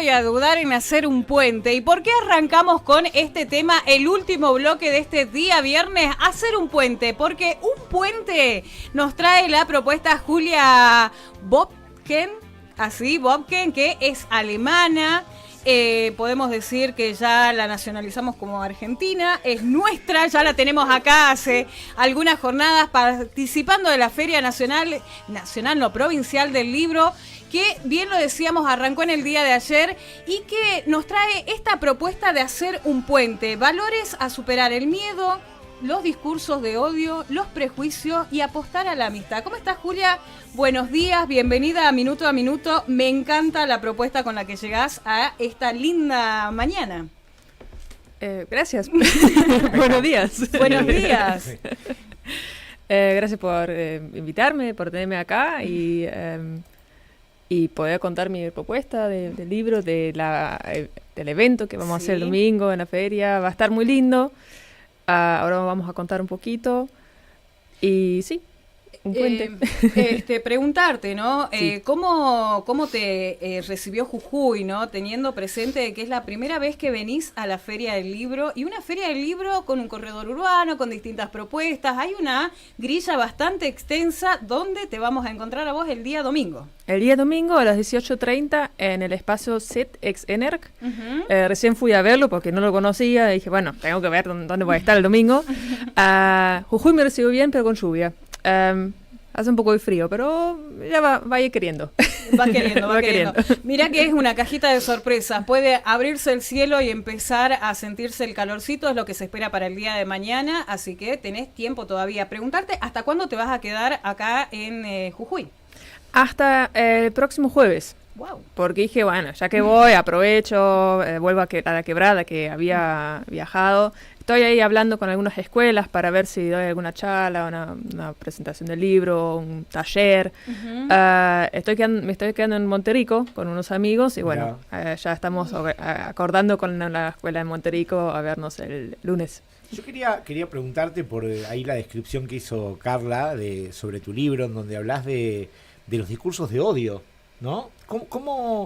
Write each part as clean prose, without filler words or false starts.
voy a dudar en hacer un puente. ¿Y por qué arrancamos con este tema, el último bloque de este día viernes? Hacer un puente, porque un puente nos trae la propuesta Julia Bobken, que es alemana. Podemos decir que ya la nacionalizamos como argentina, es nuestra, ya la tenemos acá hace algunas jornadas participando de la Feria Provincial del Libro, que bien lo decíamos, arrancó en el día de ayer y que nos trae esta propuesta de hacer un puente, valores a superar el miedo, los discursos de odio, los prejuicios y apostar a la amistad. ¿Cómo estás, Julia? Buenos días, bienvenida a Minuto a Minuto. Me encanta la propuesta con la que llegás a esta linda mañana. Gracias. Buenos días. Buenos días. Gracias por invitarme, por tenerme acá y poder contar mi propuesta del libro, del evento que vamos a hacer el domingo en la feria. Va a estar muy lindo. Ahora vamos a contar un poquito. Y sí, un puente. Preguntarte, ¿no? Sí. ¿Cómo te recibió Jujuy, ¿no? Teniendo presente que es la primera vez que venís a la Feria del Libro, y una Feria del Libro con un corredor urbano, con distintas propuestas. Hay una grilla bastante extensa. ¿Dónde te vamos a encontrar a vos el día domingo? El día domingo a las 18:30 en el espacio Set ex Enerc. Recién fui a verlo porque no lo conocía. Dije, bueno, tengo que ver dónde voy a estar el domingo. Jujuy me recibió bien, pero con lluvia. Hace un poco de frío, pero ya va a ir queriendo. Va queriendo. Mirá que es una cajita de sorpresas. Puede abrirse el cielo y empezar a sentirse el calorcito, es lo que se espera para el día de mañana, así que tenés tiempo todavía. Preguntarte, ¿hasta cuándo te vas a quedar acá en Jujuy? Hasta el próximo jueves. Wow. Porque dije, bueno, ya que voy, aprovecho, vuelvo a la quebrada que había viajado. Estoy ahí hablando con algunas escuelas para ver si doy alguna charla, una presentación del libro, un taller. Me estoy quedando en Monterrico con unos amigos y bueno, ya estamos acordando con la escuela de Monterrico a vernos el lunes. Yo quería preguntarte por ahí la descripción que hizo Carla sobre tu libro, en donde hablas de los discursos de odio, ¿no?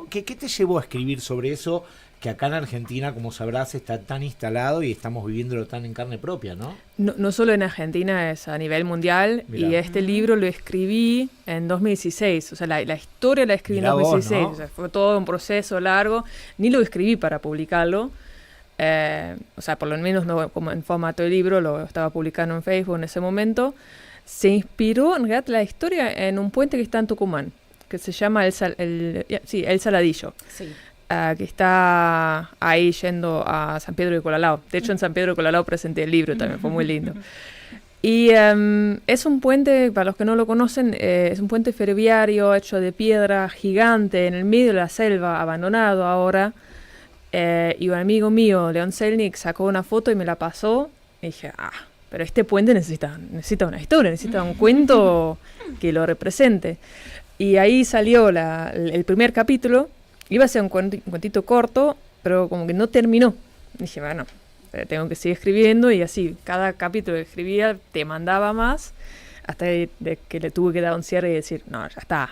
¿Qué te llevó a escribir sobre eso, que acá en Argentina, como sabrás, está tan instalado y estamos viviéndolo tan en carne propia, ¿no? No solo en Argentina, es a nivel mundial. Mirá. Y este libro lo escribí en 2016. O sea, la historia la escribí en 2016. Vos, ¿no? O sea, fue todo un proceso largo. Ni lo escribí para publicarlo. O sea, por lo menos no como en formato de libro, lo estaba publicando en Facebook en ese momento. Se inspiró en realidad la historia en un puente que está en Tucumán, que se llama El Saladillo. Sí. Que está ahí yendo a San Pedro de Colalao. De hecho, en San Pedro de Colalao presenté el libro también, fue muy lindo. Y es un puente, para los que no lo conocen, es un puente ferroviario hecho de piedra gigante en el medio de la selva, abandonado ahora. Y un amigo mío, León Selnik, sacó una foto y me la pasó. Y dije, pero este puente necesita una historia, necesita un cuento que lo represente. Y ahí salió el primer capítulo. Iba a ser un cuentito corto, pero como que no terminó. Dije, bueno, tengo que seguir escribiendo, y así, cada capítulo que escribía te mandaba más, hasta que le tuve que dar un cierre y decir, no, ya está,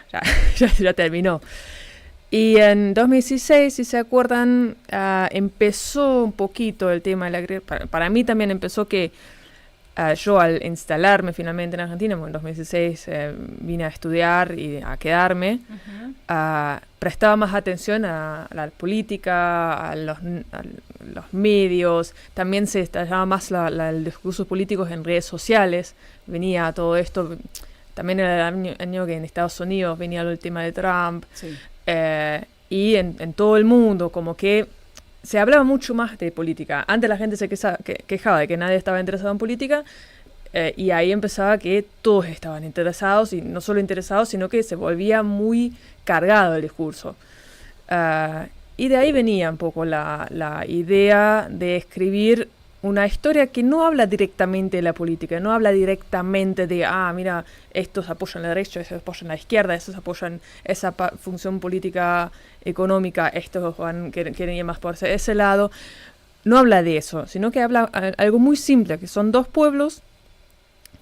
ya terminó. Y en 2016, si se acuerdan, empezó un poquito el tema de la agricultura. Para mí también empezó que yo, al instalarme finalmente en Argentina, en 2016 vine a estudiar y a quedarme, prestaba más atención a la política, a los medios. También se estallaba más el discurso político en redes sociales. Venía todo esto. También era el año que en Estados Unidos venía el tema de Trump. Sí. Y en todo el mundo, como que se hablaba mucho más de política. Antes la gente se quejaba de que nadie estaba interesado en política, y ahí empezaba que todos estaban interesados, y no solo interesados, sino que se volvía muy cargado el discurso. Y de ahí venía un poco la idea de escribir una historia que no habla directamente de la política, no habla directamente de, mira, estos apoyan la derecha, estos apoyan la izquierda, estos apoyan esa función política económica, estos quieren ir más por ese lado. No habla de eso, sino que habla algo muy simple, que son dos pueblos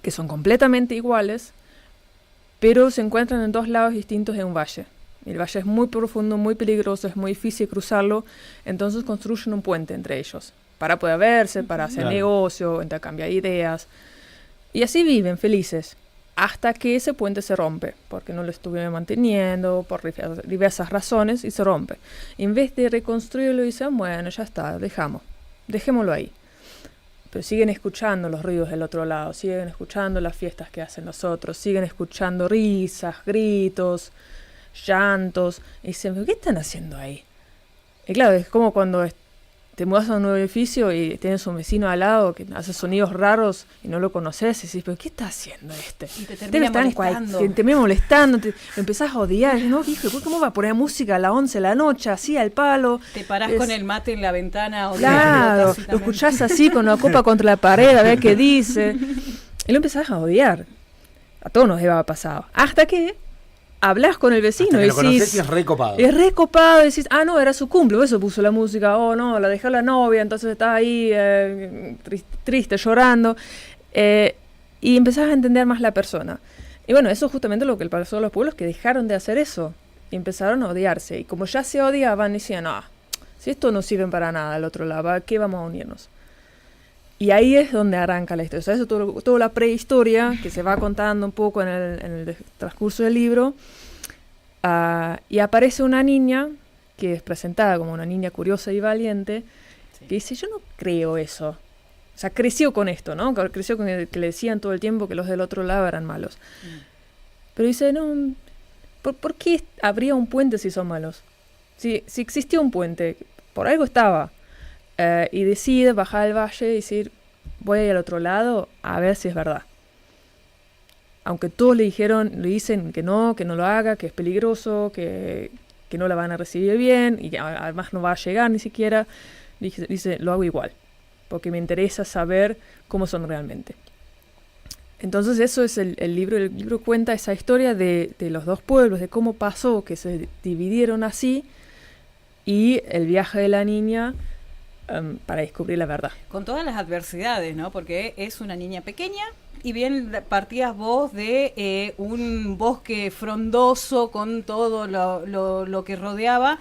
que son completamente iguales, pero se encuentran en dos lados distintos de un valle. El valle es muy profundo, muy peligroso, es muy difícil cruzarlo, entonces construyen un puente entre ellos, para poder verse, para hacer negocio, intercambiar ideas. Y así viven felices, hasta que ese puente se rompe, porque no lo estuvieron manteniendo, por diversas razones, y se rompe. En vez de reconstruirlo, dicen, bueno, ya está, dejémoslo ahí. Pero siguen escuchando los ruidos del otro lado, siguen escuchando las fiestas que hacen los otros, siguen escuchando risas, gritos, llantos, y dicen, ¿qué están haciendo ahí? Y claro, es como cuando te mudas a un nuevo edificio y tienes un vecino al lado que hace sonidos raros y no lo conoces, y decís, ¿pero qué está haciendo este? Y te termina molestando. Te termina molestando, lo empezás a odiar, ¿no? Hijo, ¿cómo va a poner música a las 11 de la noche, así al palo? Te parás con el mate en la ventana. Claro, lo escuchás así con la copa contra la pared, a ver qué dice. Y lo empezás a odiar. A todos nos debe haber pasado. Hasta que hablas con el vecino y decís, y es recopado. Es recopado, y decís, no, era su cumple, por eso puso la música, no, la dejó la novia, entonces estaba ahí triste, llorando, y empezás a entender más la persona. Y bueno, eso es justamente lo que le pasó a los pueblos, que dejaron de hacer eso, y empezaron a odiarse, y como ya se odiaban, decían, si esto no sirve para nada al otro lado, ¿a qué vamos a unirnos? Y ahí es donde arranca la historia. O sea, eso toda la prehistoria que se va contando un poco en el transcurso del libro. Y aparece una niña que es presentada como una niña curiosa y valiente, que dice, yo no creo eso. O sea, creció con esto, ¿no? Creció con que le decían todo el tiempo que los del otro lado eran malos. Pero dice, no, ¿por qué habría un puente si son malos? Si existía un puente, por algo estaba. Y decide bajar al valle y decir, voy a ir al otro lado a ver si es verdad. Aunque todos le dicen que no lo haga, que es peligroso, que no la van a recibir bien, y además no va a llegar ni siquiera, dice, lo hago igual, porque me interesa saber cómo son realmente. Entonces eso es el libro. El libro cuenta esa historia de los dos pueblos, de cómo pasó que se dividieron así, y el viaje de la niña para descubrir la verdad. Con todas las adversidades, ¿no? Porque es una niña pequeña y bien partías vos de un bosque frondoso con todo lo que rodeaba.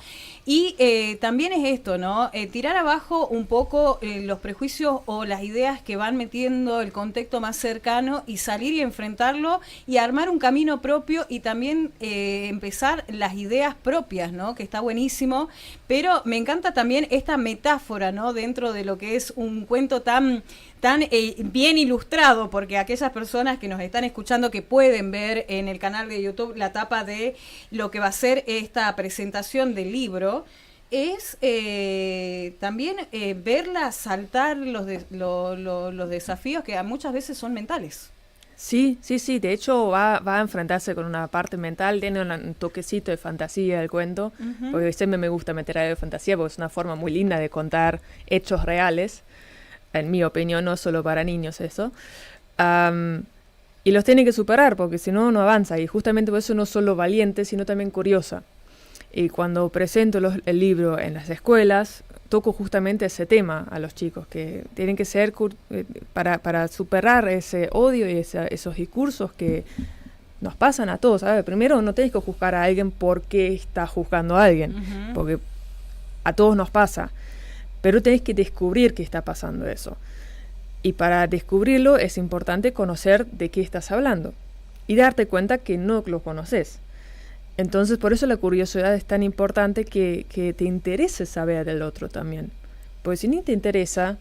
Y también es esto, ¿no? Tirar abajo un poco los prejuicios o las ideas que van metiendo el contexto más cercano y salir y enfrentarlo y armar un camino propio y también empezar las ideas propias, ¿no? Que está buenísimo. Pero me encanta también esta metáfora, ¿no? Dentro de lo que es un cuento tan bien ilustrado, porque aquellas personas que nos están escuchando que pueden ver en el canal de YouTube la tapa de lo que va a ser esta presentación del libro, es también verla saltar los desafíos que muchas veces son mentales. Sí, de hecho va a enfrentarse con una parte mental, tiene un toquecito de fantasía del cuento, porque siempre me gusta meter algo de fantasía, porque es una forma muy linda de contar hechos reales, en mi opinión, no solo para niños eso, y los tiene que superar, porque si no, no avanza, y justamente por eso no solo valiente, sino también curiosa. Y cuando presento el libro en las escuelas, toco justamente ese tema a los chicos, que tienen que ser, para superar ese odio y esos discursos que nos pasan a todos, ¿sabes? Primero, no tenés que juzgar a alguien porque está juzgando a alguien, porque a todos nos pasa, pero tenés que descubrir qué está pasando eso. Y para descubrirlo es importante conocer de qué estás hablando y darte cuenta que no lo conoces. Entonces, por eso la curiosidad es tan importante, que te interese saber del otro también. Porque si ni te interesa...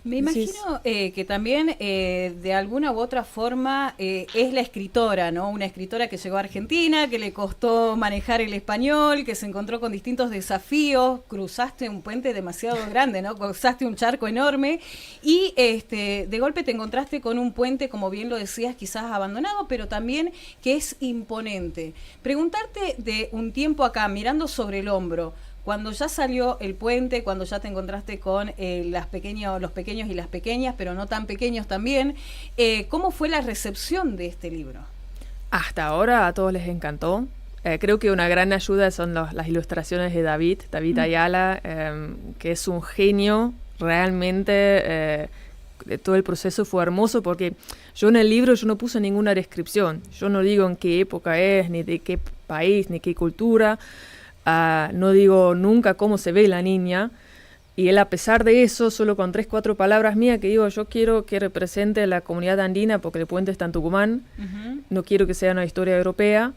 Me imagino que también de alguna u otra forma es la escritora, ¿no? Una escritora que llegó a Argentina, que le costó manejar el español, que se encontró con distintos desafíos, cruzaste un puente demasiado grande, ¿no? Cruzaste un charco enorme y de golpe te encontraste con un puente, como bien lo decías, quizás abandonado, pero también que es imponente. Preguntarte de un tiempo acá, mirando sobre el hombro, cuando ya salió el puente, cuando ya te encontraste con los pequeños y las pequeñas, pero no tan pequeños también, ¿cómo fue la recepción de este libro? Hasta ahora a todos les encantó. Creo que una gran ayuda son las ilustraciones de David Ayala, que es un genio realmente todo el proceso fue hermoso porque yo en el libro yo no puse ninguna descripción. Yo no digo en qué época es, ni de qué país, ni qué cultura. No digo nunca cómo se ve la niña. Y él, a pesar de eso, solo con 3-4 palabras mías que digo, yo quiero que represente a la comunidad andina porque el puente está en Tucumán. No quiero que sea una historia europea.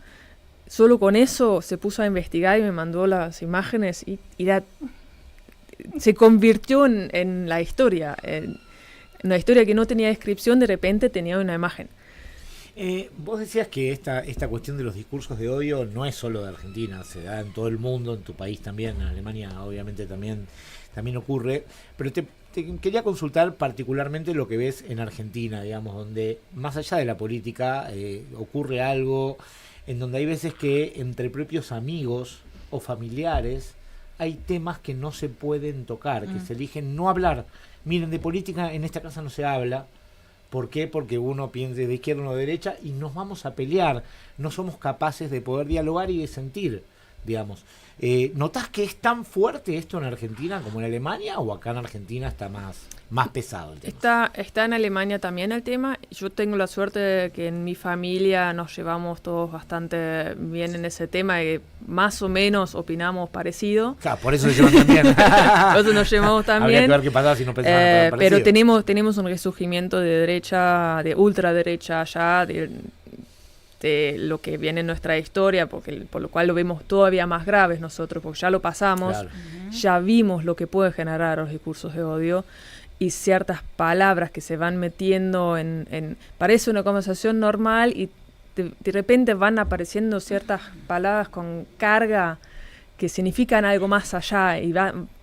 Solo con eso se puso a investigar y me mandó las imágenes y se convirtió en la historia. Una historia que no tenía descripción, de repente tenía una imagen. Vos decías que esta cuestión de los discursos de odio no es solo de Argentina, se da en todo el mundo, en tu país también, en Alemania obviamente también ocurre, pero te quería consultar particularmente lo que ves en Argentina, digamos, donde más allá de la política ocurre algo en donde hay veces que entre propios amigos o familiares hay temas que no se pueden tocar, que se eligen no hablar. Miren, de política en esta casa no se habla. ¿Por qué? Porque uno piensa de izquierda, uno de derecha, y nos vamos a pelear. No somos capaces de poder dialogar y de sentir, digamos. ¿Notás que es tan fuerte esto en Argentina como en Alemania, o acá en Argentina está más pesado el tema? Está en Alemania también el tema. Yo tengo la suerte de que en mi familia nos llevamos todos bastante bien en ese tema, y más o menos opinamos parecido. Claro, por eso se llevan también. Nosotros nos llevamos también. Habría que ver qué pasaba si no pensaban pero tenemos un resurgimiento de derecha, de ultraderecha allá, de lo que viene en nuestra historia, por lo cual lo vemos todavía más graves nosotros, porque ya lo pasamos, claro. Ya vimos lo que puede generar los discursos de odio y ciertas palabras que se van metiendo parece una conversación normal y de repente van apareciendo ciertas palabras con carga que significan algo más allá y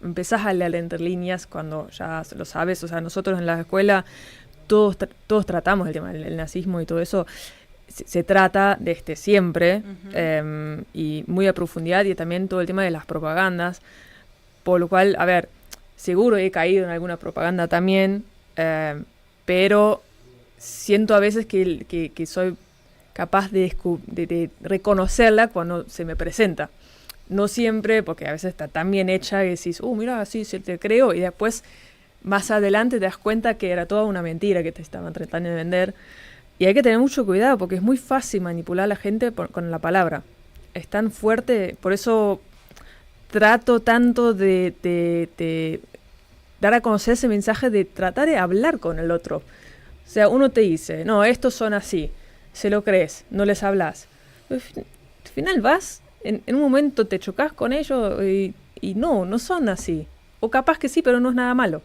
empezás a leer entre líneas cuando ya lo sabes. O sea, nosotros en la escuela todos tratamos el tema del nazismo y todo eso. Se trata desde siempre y muy a profundidad, y también todo el tema de las propagandas, por lo cual, a ver, seguro he caído en alguna propaganda también, pero siento a veces que soy capaz de reconocerla cuando se me presenta. No siempre, porque a veces está tan bien hecha que decís, mira, sí, te creo, y después más adelante te das cuenta que era toda una mentira que te estaban tratando de vender. Y hay que tener mucho cuidado porque es muy fácil manipular a la gente con la palabra. Es tan fuerte, por eso trato tanto de dar a conocer ese mensaje, de tratar de hablar con el otro. O sea, uno te dice, no, estos son así, se lo crees, no les hablas. Al final vas, en un momento te chocas con ellos y no son así. O capaz que sí, pero no es nada malo.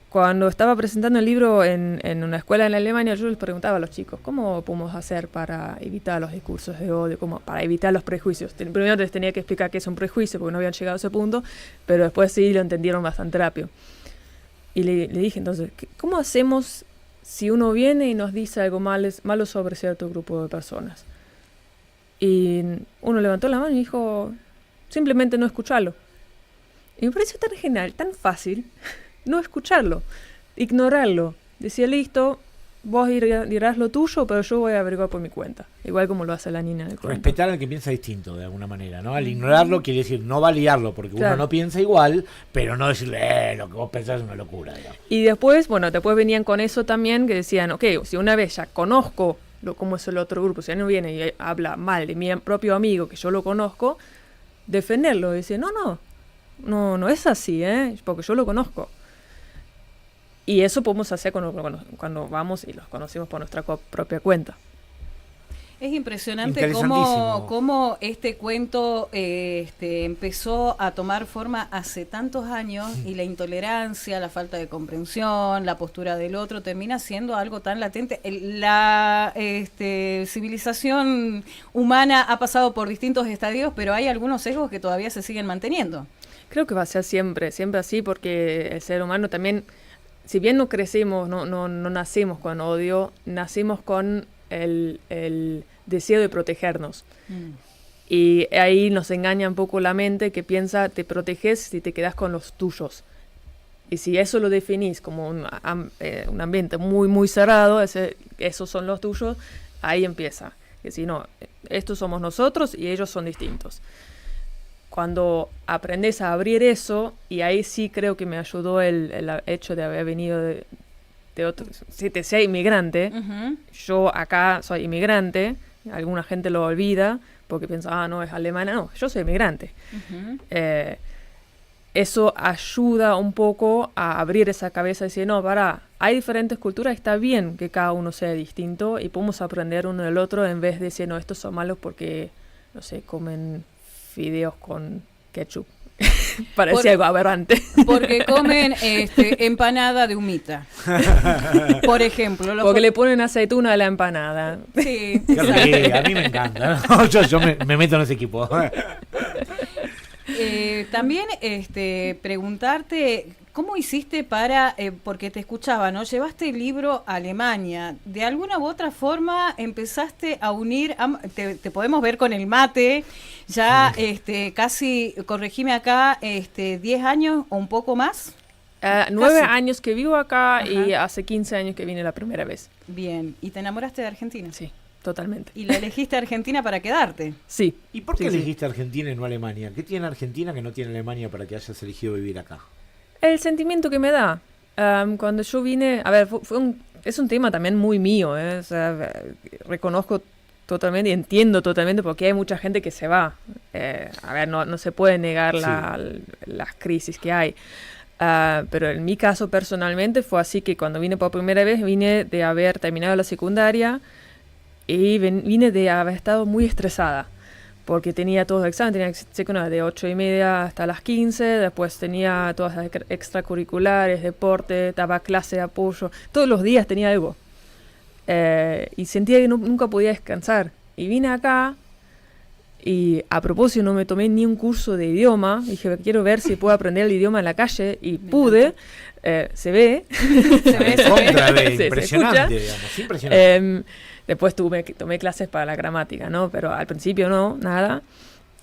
Cuando estaba presentando el libro en una escuela en Alemania, yo les preguntaba a los chicos, ¿cómo podemos hacer para evitar los discursos de odio, para evitar los prejuicios? Primero les tenía que explicar qué es un prejuicio, porque no habían llegado a ese punto, pero después sí lo entendieron bastante rápido. Y le dije entonces, ¿cómo hacemos si uno viene y nos dice algo malo sobre cierto grupo de personas? Y uno levantó la mano y dijo, simplemente no escucharlo. Y me pareció tan genial, tan fácil. No escucharlo, ignorarlo. Decía, listo, vos dirás lo tuyo, pero yo voy a averiguar por mi cuenta. Igual como lo hace la niña del cuento. Respetar al que piensa distinto, de alguna manera, ¿no? Al ignorarlo quiere decir no validarlo, porque claro, uno no piensa igual, pero no decirle, lo que vos pensás es una locura, digamos. Y después venían con eso también, que decían, ok, si una vez ya conozco cómo es el otro grupo, si uno viene y habla mal de mi propio amigo, que yo lo conozco, defenderlo. Y decir, no es así, porque yo lo conozco. Y eso podemos hacer cuando vamos y los conocemos por nuestra propia cuenta. Es impresionante cómo este cuento empezó a tomar forma hace tantos años y la intolerancia, la falta de comprensión, la postura del otro termina siendo algo tan latente. La civilización humana ha pasado por distintos estadios, pero hay algunos sesgos que todavía se siguen manteniendo. Creo que va a ser siempre así, porque el ser humano también, si bien no crecemos, no nacemos con odio, nacimos con el deseo de protegernos. Y ahí nos engaña un poco la mente, que piensa te proteges si te quedas con los tuyos. Y si eso lo definís como un ambiente muy, muy cerrado, esos son los tuyos, ahí empieza. Que si no, estos somos nosotros y ellos son distintos. cuando aprendes a abrir eso, y ahí sí creo que me ayudó el hecho de haber venido de otro, si te sea inmigrante, yo acá soy inmigrante, alguna gente lo olvida porque piensa, no, es alemana, no, yo soy inmigrante. Eso ayuda un poco a abrir esa cabeza y decir, no, hay diferentes culturas, está bien que cada uno sea distinto y podemos aprender uno del otro en vez de decir, no, estos son malos porque, no sé, comen fideos con ketchup. Parecía algo aberrante. Porque comen empanada de humita. Por ejemplo. Porque le ponen aceituna a la empanada. Sí. A mí me encanta. Yo me meto en ese equipo. También preguntarte, ¿cómo hiciste para, porque te escuchaba, ¿no? Llevaste el libro a Alemania, de alguna u otra forma empezaste a unir, te podemos ver con el mate, ya casi, corregime acá, 10 años o un poco más. 9 años que vivo acá. Ajá. Y hace 15 años que vine la primera vez. Bien, ¿y te enamoraste de Argentina? Sí. Totalmente. ¿Y la elegiste Argentina para quedarte? Sí. ¿Y por qué elegiste Argentina y no Alemania? ¿Qué tiene Argentina que no tiene Alemania para que hayas elegido vivir acá? El sentimiento que me da. Cuando yo vine, a ver, es un tema también muy mío, o sea, reconozco totalmente y entiendo totalmente porque hay mucha gente que se va. A ver, no se puede negar las crisis que hay. Pero en mi caso personalmente fue así que cuando vine por primera vez vine de haber terminado la secundaria. Y vine de haber estado muy estresada, porque tenía todos los exámenes, tenía de 8:30 hasta las 15, después tenía todas las extracurriculares, deporte, daba clase de apoyo, todos los días tenía algo. Y sentía que nunca podía descansar. Y vine acá, y a propósito no me tomé ni un curso de idioma, dije, quiero ver si puedo aprender el idioma en la calle, y pude, se ve. Impresionante, digamos, impresionante. Después tomé clases para la gramática, ¿no? Pero al principio no, nada.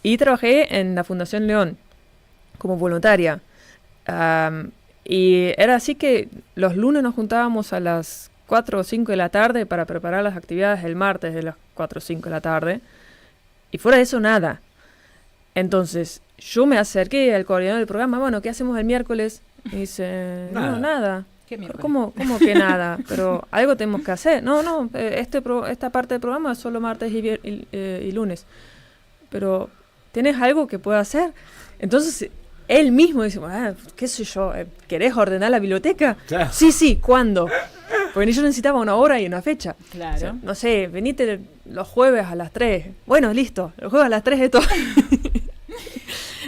Y trabajé en la Fundación León como voluntaria. Y era así que los lunes nos juntábamos a las 4 o 5 de la tarde para preparar las actividades del martes de las 4 o 5 de la tarde. Y fuera de eso, nada. Entonces, yo me acerqué al coordinador del programa. Bueno, ¿qué hacemos el miércoles? Y dice, no, nada. ¿Cómo que nada? Pero algo tenemos que hacer. No, esta parte del programa es solo martes y lunes. Pero, ¿tienes algo que pueda hacer? Entonces, él mismo dice, qué sé yo, ¿querés ordenar la biblioteca? Claro. Sí, ¿cuándo? Porque yo necesitaba una hora y una fecha. Claro. O sea, no sé, venite los jueves a las 3. Bueno, listo, los jueves a las 3 esto.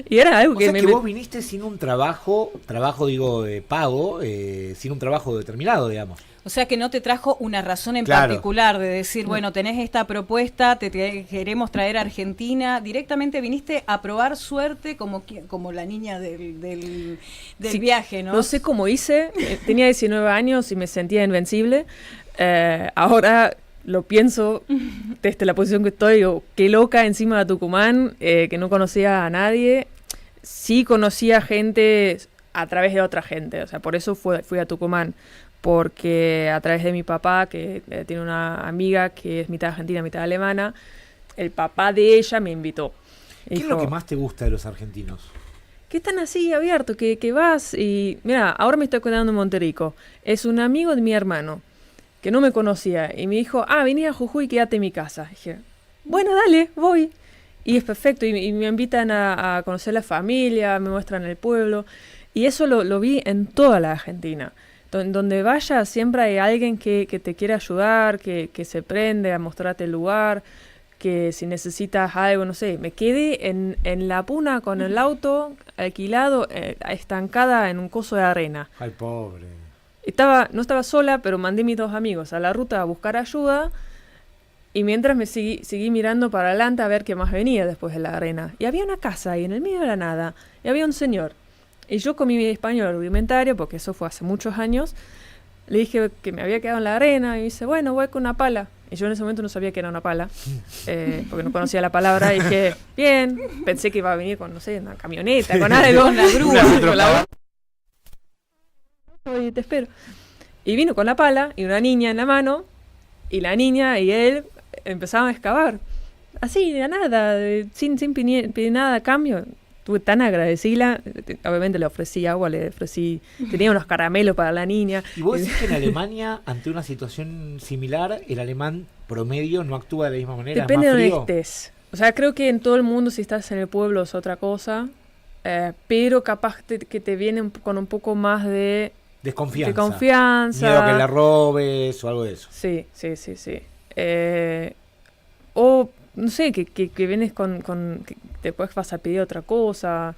Y era algo que vos viniste sin un trabajo digo, pago, sin un trabajo determinado, digamos. O sea que no te trajo una razón en particular de decir, bueno, tenés esta propuesta, te queremos traer a Argentina. Directamente viniste a probar suerte como la niña del viaje, ¿no? No sé cómo hice, tenía 19 años y me sentía invencible. Ahora lo pienso desde la posición que estoy, digo, qué loca encima de Tucumán, que no conocía a nadie. Sí conocía gente a través de otra gente, o sea, por eso fui a Tucumán, porque a través de mi papá, que tiene una amiga que es mitad argentina, mitad alemana, el papá de ella me invitó. ¿Qué es lo que más te gusta de los argentinos? Que están así abiertos, que vas y... Mira, ahora me estoy quedando en Monterrico. Es un amigo de mi hermano, que no me conocía, y me dijo, vení a Jujuy, quédate en mi casa. Y dije, bueno, dale, voy. Y es perfecto, y me invitan a conocer la familia, me muestran el pueblo, y eso lo vi en toda la Argentina. Donde vayas siempre hay alguien que te quiere ayudar, que se prende a mostrarte el lugar, que si necesitas algo, no sé, me quedé en La Puna con el auto alquilado, estancada en un coso de arena. Ay, pobre. No estaba sola, pero mandé a mis 2 amigos a la ruta a buscar ayuda, y mientras me seguí mirando para adelante a ver qué más venía después de la arena. Y había una casa ahí en el medio de la nada, y había un señor. Y yo con mi español rudimentario, porque eso fue hace muchos años, le dije que me había quedado en la arena, y dice, bueno, voy con una pala. Y yo en ese momento no sabía que era una pala, porque no conocía la palabra, y dije, bien, pensé que iba a venir con, no sé, una camioneta, con algo, una grúa. Y te espero. Y vino con la pala y una niña en la mano, y la niña y él empezaban a excavar. Así, de nada, sin pedir nada a cambio. estuve tan agradecida, obviamente le ofrecí agua, tenía unos caramelos para la niña. ¿Y vos decís que en Alemania, ante una situación similar, el alemán promedio no actúa de la misma manera? Depende ¿Es más de frío? donde estés. O sea, creo que en todo el mundo, si estás en el pueblo, es otra cosa, pero capaz que te vienen con un poco más de confianza. Miedo a que la robes o algo de eso. Sí. O, no sé, que vienes que después vas a pedir otra cosa.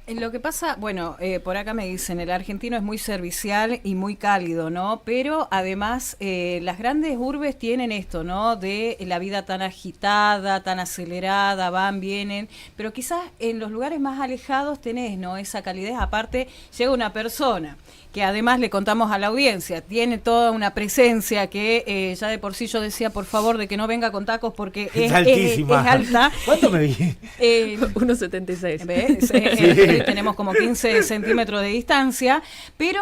Lo que pasa, bueno, por acá me dicen, el argentino es muy servicial y muy cálido, ¿no? Pero además las grandes urbes tienen esto, ¿no? De la vida tan agitada, tan acelerada, van, vienen, pero quizás en los lugares más alejados tenés, ¿no? Esa calidez. Aparte, llega una persona que además le contamos a la audiencia, tiene toda una presencia que ya de por sí yo decía, por favor, de que no venga con tacos porque es altísima. Es alta. ¿Cuánto me vi? 1,76. ¿Ves? Tenemos como 15 centímetros de distancia, pero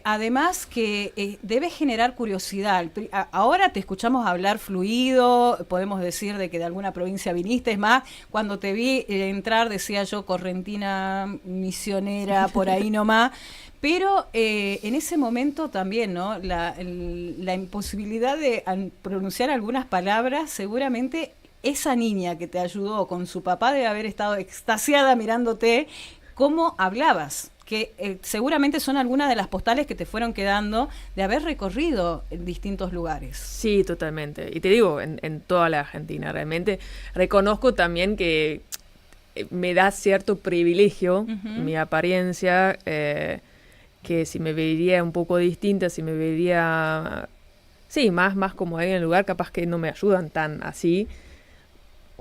además que debe generar curiosidad. Ahora te escuchamos hablar fluido, podemos decir de que de alguna provincia viniste, es más, cuando te vi entrar decía yo correntina, misionera, por ahí nomás. Pero en ese momento también, ¿no? La imposibilidad de pronunciar algunas palabras, seguramente esa niña que te ayudó con su papá debe haber estado extasiada mirándote cómo hablabas, que seguramente son algunas de las postales que te fueron quedando de haber recorrido en distintos lugares. Sí, totalmente. Y te digo, en toda la Argentina, realmente reconozco también que me da cierto privilegio mi apariencia, que si me vería un poco distinta, si me vería, sí, más como ahí en el lugar, capaz que no me ayudan tan así.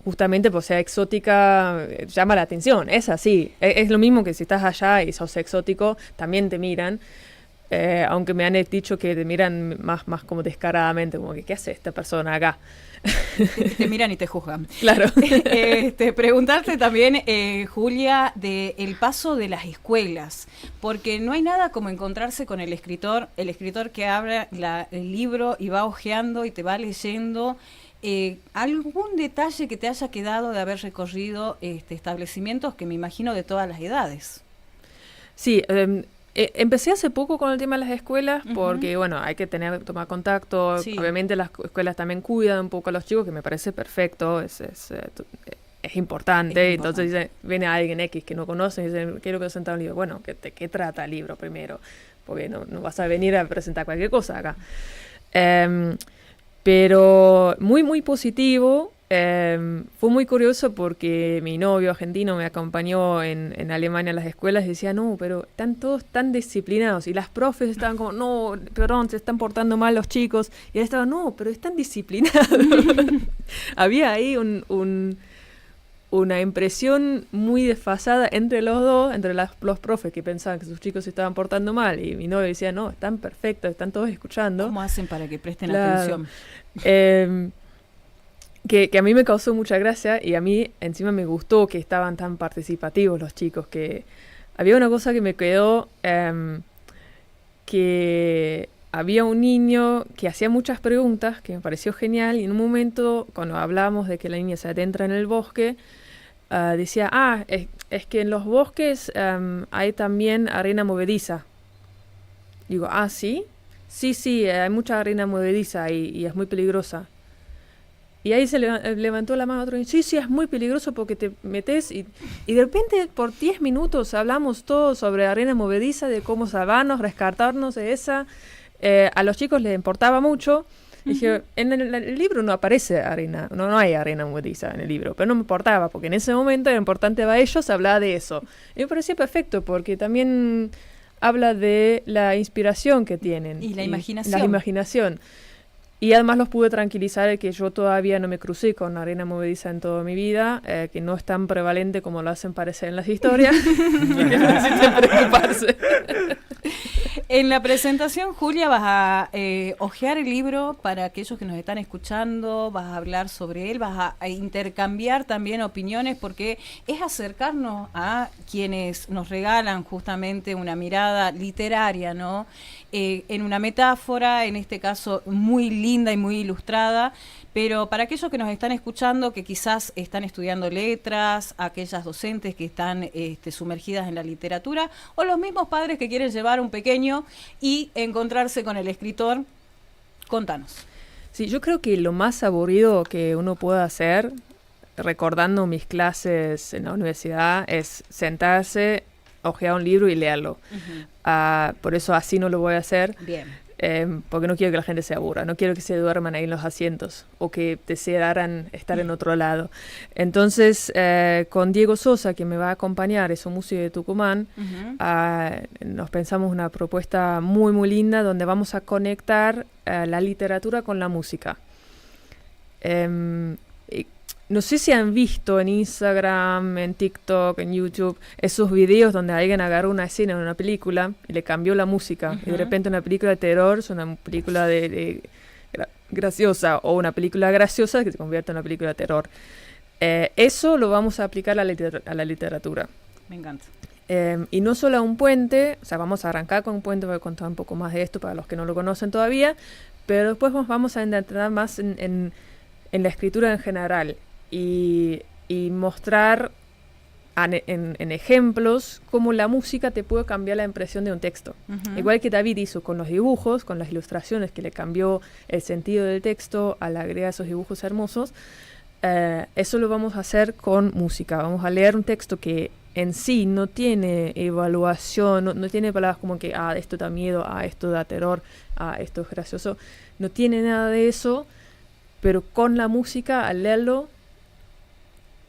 Justamente por ser exótica, llama la atención, es así. Es lo mismo que si estás allá y sos exótico, también te miran. Aunque me han dicho que te miran más como descaradamente, como que ¿qué hace esta persona acá? Te miran y te juzgan. Claro. Preguntarte también, Julia, de el paso de las escuelas, porque no hay nada como encontrarse con el escritor que abre el libro y va hojeando y te va leyendo. ¿Algún detalle que te haya quedado de haber recorrido establecimientos que me imagino de todas las edades? Sí, empecé hace poco con el tema de las escuelas porque, bueno, hay que tomar contacto. Sí. Obviamente las escuelas también cuidan un poco a los chicos, que me parece perfecto, es importante. Entonces viene alguien X que no conoce y dice, quiero presentar un libro. Bueno, ¿de qué trata el libro primero? Porque no vas a venir a presentar cualquier cosa acá. Pero muy, muy positivo. Fue muy curioso porque mi novio argentino me acompañó en Alemania a las escuelas y decía, no, pero están todos tan disciplinados. Y las profes estaban como, no, perdón, se están portando mal los chicos. Y él estaba, no, pero están disciplinados. Había ahí una impresión muy desfasada entre los dos, entre los profes que pensaban que sus chicos se estaban portando mal. Y mi novio decía, no, están perfectos, están todos escuchando. ¿Cómo hacen para que presten atención? Que a mí me causó mucha gracia y a mí encima me gustó que estaban tan participativos los chicos, que había una cosa que me quedó, que había un niño que hacía muchas preguntas, que me pareció genial, y en un momento, cuando hablábamos de que la niña se adentra en el bosque, decía, es que en los bosques hay también arena movediza. Digo, ¿sí? Sí, hay mucha arena movediza y es muy peligrosa. Y ahí se levantó la mano otro y dijo, sí, es muy peligroso porque te metes y de repente por 10 minutos hablamos todos sobre arena movediza, de cómo salvarnos, rescatarnos de esa. A los chicos les importaba mucho. Dije, en el libro no aparece arena, no hay arena movediza en el libro, pero no me importaba porque en ese momento era importante para ellos hablar de eso. Y me parecía perfecto porque también habla de la inspiración que tienen. Y la imaginación. La imaginación. Y además los pude tranquilizar que yo todavía no me crucé con arena movediza en toda mi vida, que no es tan prevalente como lo hacen parecer en las historias, y que no necesiten preocuparse. En la presentación, Julia, vas a hojear el libro para aquellos que nos están escuchando, vas a hablar sobre él, vas a intercambiar también opiniones, porque es acercarnos a quienes nos regalan justamente una mirada literaria, ¿no? En una metáfora, en este caso muy linda y muy ilustrada, pero para aquellos que nos están escuchando, que quizás están estudiando letras, aquellas docentes que están sumergidas en la literatura, o los mismos padres que quieren llevar un pequeño y encontrarse con el escritor, contanos. Sí, yo creo que lo más aburrido que uno puede hacer, recordando mis clases en la universidad, es sentarse, hojear un libro y leerlo. Por eso así no lo voy a hacer. Bien. Porque no quiero que la gente se aburra, no quiero que se duerman ahí en los asientos o que desearan estar en otro lado. Entonces, con Diego Sosa, que me va a acompañar, es un músico de Tucumán, nos pensamos una propuesta muy, muy linda donde vamos a conectar la literatura con la música. No sé si han visto en Instagram, en TikTok, en YouTube, esos videos donde alguien agarró una escena en una película y le cambió la música. Y de repente una película de terror es una película de graciosa, o una película graciosa que se convierte en una película de terror. Eso lo vamos a aplicar a la literatura. Me encanta. Y no solo a un puente, o sea, vamos a arrancar con un puente, voy a contar un poco más de esto para los que no lo conocen todavía, pero después vamos a entrar más en la escritura en general. Y mostrar en ejemplos cómo la música te puede cambiar la impresión de un texto. Igual que David hizo con los dibujos, con las ilustraciones, que le cambió el sentido del texto al agregar esos dibujos hermosos. Eso lo vamos a hacer con música. Vamos a leer un texto que en sí no tiene evaluación, no tiene palabras como que esto da miedo, esto da terror, esto es gracioso. No tiene nada de eso, pero con la música, al leerlo,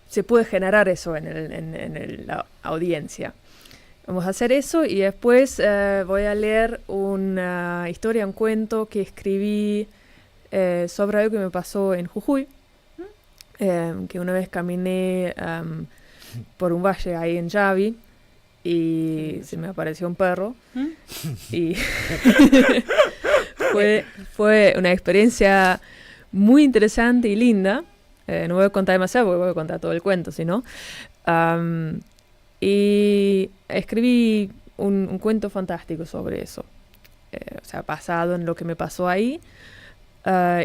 se puede generar eso en la audiencia. Vamos a hacer eso y después voy a leer una historia, un cuento que escribí sobre algo que me pasó en Jujuy, que una vez caminé por un valle ahí en Yavi y se me apareció un perro y fue una experiencia muy interesante y linda. No voy a contar demasiado porque voy a contar todo el cuento, si no. Y escribí un cuento fantástico sobre eso. O sea, basado en lo que me pasó ahí.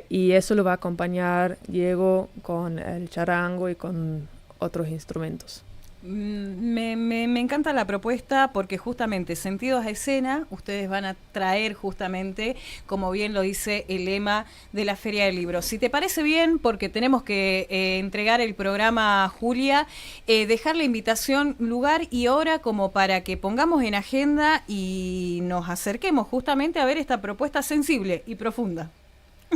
Y eso lo va a acompañar Diego con el charango y con otros instrumentos. Me encanta la propuesta porque justamente sentidos a escena ustedes van a traer justamente, como bien lo dice el lema de la Feria del Libro. Si te parece bien, porque tenemos que entregar el programa a Julia, dejar la invitación, lugar y hora como para que pongamos en agenda y nos acerquemos justamente a ver esta propuesta sensible y profunda.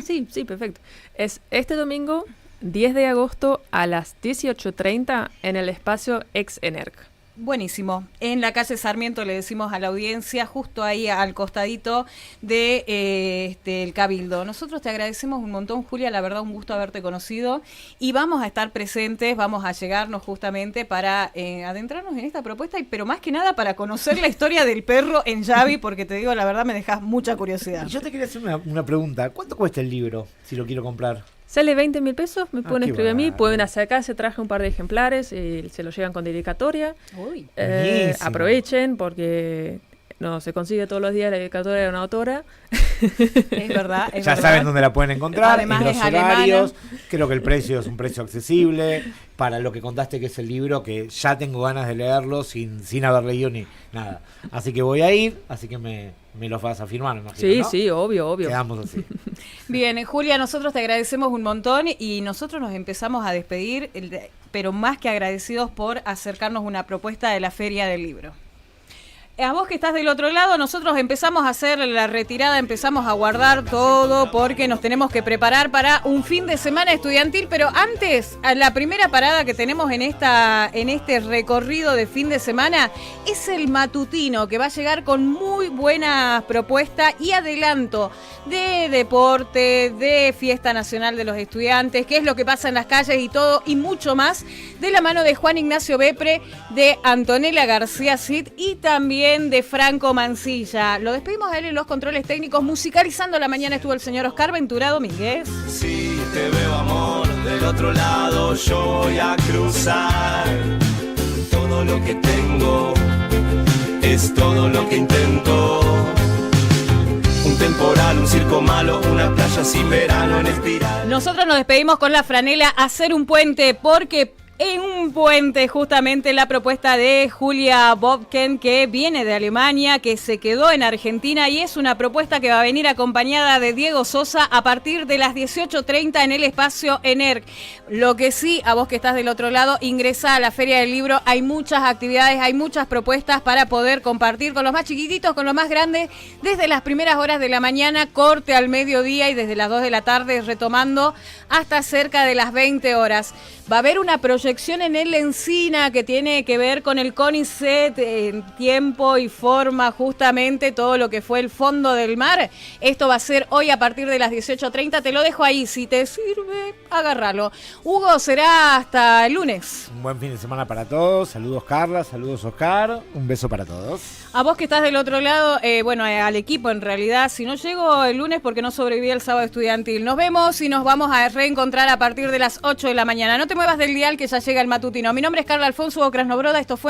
Sí, perfecto. Es este domingo 10 de agosto a las 18:30 en el espacio Ex-Enerc. Buenísimo. En la calle Sarmiento le decimos a la audiencia, justo ahí al costadito de el Cabildo. Nosotros te agradecemos un montón, Julia, la verdad un gusto haberte conocido y vamos a estar presentes, vamos a llegarnos justamente para adentrarnos en esta propuesta, pero más que nada para conocer la historia del perro en Yavi, porque te digo, la verdad me dejas mucha curiosidad. Yo te quería hacer una pregunta. ¿Cuánto cuesta el libro si lo quiero comprar? Sale 20.000 pesos, me pueden escribir a mí, pueden acercarse, traje un par de ejemplares, se los llevan con dedicatoria. Aprovechen porque no se consigue todos los días la dedicatoria de una autora. Es verdad. Ya saben dónde la pueden encontrar, además en los es horarios. alemana. Creo que el precio es un precio accesible para lo que contaste que es el libro, que ya tengo ganas de leerlo sin haber leído ni nada. Así que voy a ir, así que me los vas a firmar, me imagino, Sí, ¿no? sí, obvio. Quedamos así. Bien, Julia, nosotros te agradecemos un montón y nosotros nos empezamos a despedir, pero más que agradecidos por acercarnos una propuesta de la Feria del Libro. A vos que estás del otro lado, nosotros empezamos a hacer la retirada, empezamos a guardar todo porque nos tenemos que preparar para un fin de semana estudiantil, pero antes, la primera parada que tenemos en este recorrido de fin de semana es el matutino, que va a llegar con muy buenas propuestas y adelanto de deporte, de Fiesta Nacional de los Estudiantes, qué es lo que pasa en las calles y todo, y mucho más, de la mano de Juan Ignacio Bepre, de Antonella García Cid y también de Franco Mancilla. Lo despedimos a él en los controles técnicos. Musicalizando la mañana estuvo el señor Oscar Ventura Domínguez. Si te veo, amor, del otro lado yo voy a cruzar. Todo lo que tengo es todo lo que intento. un temporal, un circo malo, una playa sin verano en espiral. Nosotros nos despedimos con la franela Hacer un puente, porque en un puente justamente la propuesta de Julia Bobken, que viene de Alemania, que se quedó en Argentina, y es una propuesta que va a venir acompañada de Diego Sosa a partir de las 18:30 en el espacio ENERC. Lo que sí, a vos que estás del otro lado, ingresá a la Feria del Libro. Hay muchas actividades, hay muchas propuestas para poder compartir con los más chiquititos, con los más grandes, desde las primeras horas de la mañana, corte al mediodía, y desde las 2 de la tarde retomando hasta cerca de las 20 horas. Va a haber una proyección en el Encina que tiene que ver con el CONICET en tiempo y forma, justamente todo lo que fue el fondo del mar. Esto va a ser hoy a partir de las 18:30. Te lo dejo ahí. Si te sirve, agárralo. Hugo, será hasta el lunes. Un buen fin de semana para todos. Saludos Carla, saludos Oscar. Un beso para todos. A vos que estás del otro lado, al equipo en realidad. Si no llego el lunes porque no sobreviví el sábado estudiantil. Nos vemos y nos vamos a reencontrar a partir de las 8 de la mañana. No te muevas del dial que ya llega el matutino. Mi nombre es Carla Alfonso Krasnobroda. Esto fue